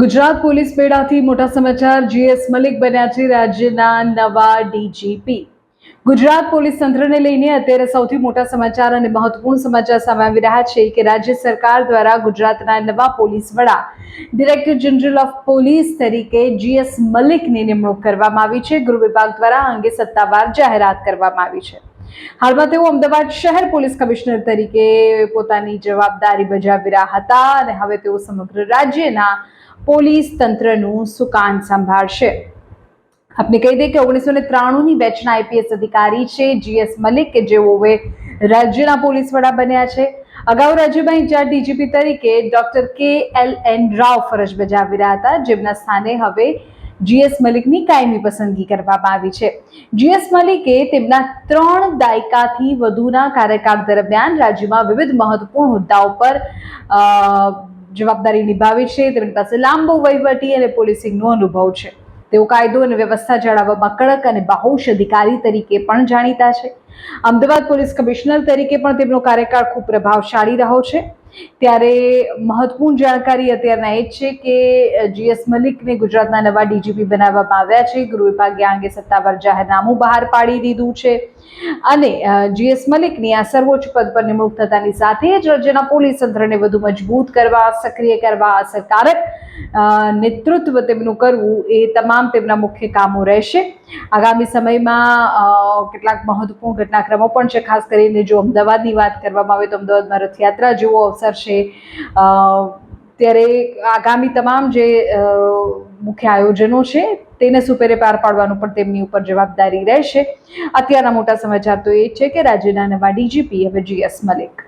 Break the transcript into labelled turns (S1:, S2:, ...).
S1: Gujarat police બેડાથી મોટા સમાચાર। GS Malik બન્યા છે રાજ્યના નવા ડીજીપી। ગુજરાત પોલીસ તંત્રને લઈને અત્યારે સૌથી મોટા સમાચાર અને મહત્વપૂર્ણ સમાચાર સામે આવી રહ્યા છે કે રાજ્ય સરકાર દ્વારા ગુજરાતના નવા પોલીસ વડા ડાયરેક્ટર જનરલ ઓફ પોલીસ તરીકે જીએસ મલિકની નિમણૂક કરવામાં આવી છે। ગૃહ વિભાગ દ્વારા આ અંગે સત્તાવાર જાહેરાત કરવામાં આવી છે। હાલમાં તેઓ અમદાવાદ શહેર પોલીસ કમિશનર તરીકે પોતાની જવાબદારી બજાવી રહ્યા હતા અને હવે તેઓ સમગ્ર રાજ્યના પોલીસ તંત્રનું સુકાન સંભાળશે। આપને કહી દઈએ કે 1993ની બેચના આઈપીએસ અધિકારી છે જીએસ મલિક, કે જેઓ હવે રાજ્યના પોલીસ વડા બન્યા છે। અગાઉ રાજ્યમાં ઇન્ચાર્જ ડીજીપી તરીકે ડોક્ટર KLN રાવ ફરજ બજાવી રહ્યા હતા, જેમના સ્થાને હવે જીએસ મલિકની કાયમી પસંદગી કરવામાં આવી છે। જીએસ મલિકે તેમના 3 દાયકાથી વધુના કાર્યકાળ દરમિયાન રાજ્યમાં વિવિધ મહત્વપૂર્ણ હોદ્દાઓ પર જવાબદારી નિભાવી છે। તેમની પાસે લાંબો વહીવટી અને પોલીસિંગનો અનુભવ છે। તેઓ કાયદો અને વ્યવસ્થા જાળવવામાં કડક અને બાહોશ અધિકારી તરીકે પણ જાણીતા છે। અમદાવાદ પોલીસ કમિશનર તરીકે પણ તેમનો કાર્યકાળ ખૂબ પ્રભાવશાળી રહ્યો છે। ત્યારે મહત્વપૂર્ણ જાણકારી અત્યારના એ છે કે જીએસ મલિકને ગુજરાતના નવા ડીજીપી બનાવવામાં આવ્યા છે। ગૃહ વિભાગે આ અંગે સત્તાવાર જાહેરનામું બહાર પાડી દીધું છે અને જીએસ મલિકની આ સર્વોચ્ચ પદ પર નિમણૂક થતાની સાથે જ રાજ્યના પોલીસ તંત્રને વધુ મજબૂત કરવા, સક્રિય કરવા, અસરકારક નેતૃત્વ તેમનું કરવું એ તમામ તેમના મુખ્ય કામો રહેશે। આગામી સમયમાં કેટલાક મહત્વપૂર્ણ ઘટનાક્રમો પણ છે। ખાસ કરીને જો અમદાવાદની વાત કરવામાં આવે તો અમદાવાદમાં રથયાત્રા જેવો અવસર છે, ત્યારે આગામી તમામ જે મુખ્ય આયોજનો છે તેને સુપેરે પાર પાડવાનું પણ તેમની ઉપર જવાબદારી રહેશે। અત્યારના મોટા સમાચાર તો એ છે કે રાજ્યના નવા ડીજીપી હવે જીએસ મલિક।